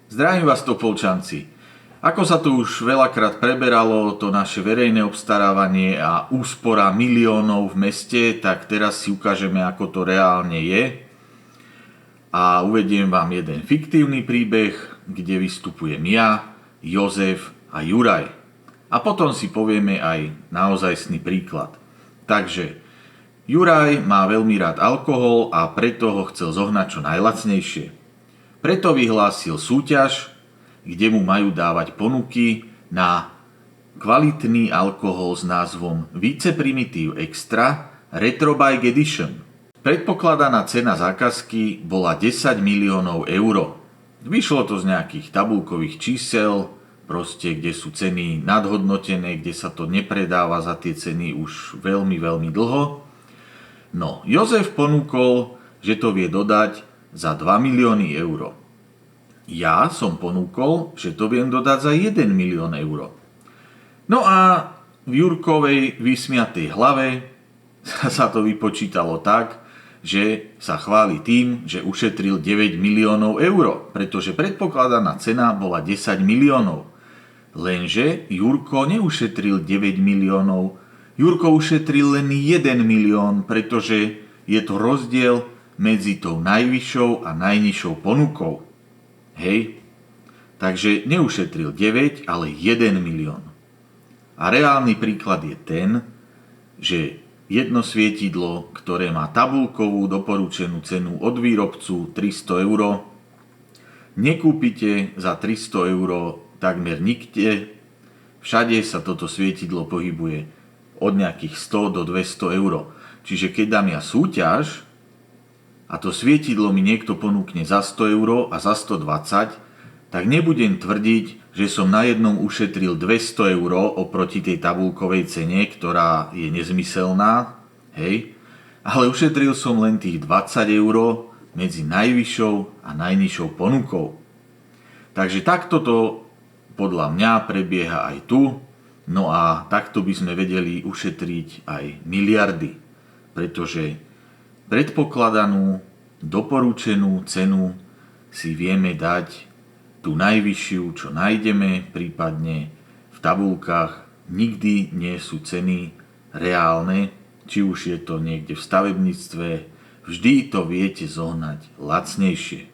Zdravím vás, Topolčanci. Ako sa tu už veľakrát preberalo to naše verejné obstarávanie a úspora miliónov v meste, tak teraz si ukážeme, ako to reálne je. A uvediem vám jeden fiktívny príbeh, kde vystupujem ja, Jozef a Juraj. A potom si povieme aj naozajstný príklad. Takže Juraj má veľmi rád alkohol a preto ho chcel zohnať čo najlacnejšie. Preto vyhlásil súťaž, kde mu majú dávať ponuky na kvalitný alkohol s názvom Vice Primitive Extra Retro Bike Edition. Predpokladaná cena zákazky bola 10 miliónov eur. Vyšlo to z nejakých tabulkových čísel, proste kde sú ceny nadhodnotené, kde sa to nepredáva za tie ceny už veľmi dlho. No, Jozef ponúkol, že to vie dodať za 2 milióny eur. Ja som ponúkol, že to viem dodať za 1 milión eur. No a v Jurkovej vysmiatej hlave sa to vypočítalo tak, že sa chváli tým, že ušetril 9 miliónov eur, pretože predpokladaná cena bola 10 miliónov. Lenže Jurko neušetril 9 miliónov, Jurko ušetril len 1 milión, pretože je to rozdiel medzi tou najvyššou a najnižšou ponukou. Hej? Takže neušetril 9, ale 1 milión. A reálny príklad je ten, že jedno svietidlo, ktoré má tabuľkovú doporučenú cenu od výrobcu 300 eur, nekúpite za 300 eur takmer nikde. Všade sa toto svietidlo pohybuje od nejakých 100 do 200 eur. Čiže keď dám ja súťaž, a to svietidlo mi niekto ponúkne za 100 eur a za 120, tak nebudem tvrdiť, že som na jednom ušetril 200 eur oproti tej tabuľkovej cene, ktorá je nezmyselná, hej, ale ušetril som len tých 20 eur medzi najvyššou a najnižšou ponukou. Takže takto to podľa mňa prebieha aj tu, no a takto by sme vedeli ušetriť aj miliardy, pretože predpokladanú, doporučenú cenu si vieme dať tú najvyššiu, čo nájdeme, prípadne v tabuľkách nikdy nie sú ceny reálne, či už je to niekde v stavebníctve, vždy to viete zohnať lacnejšie.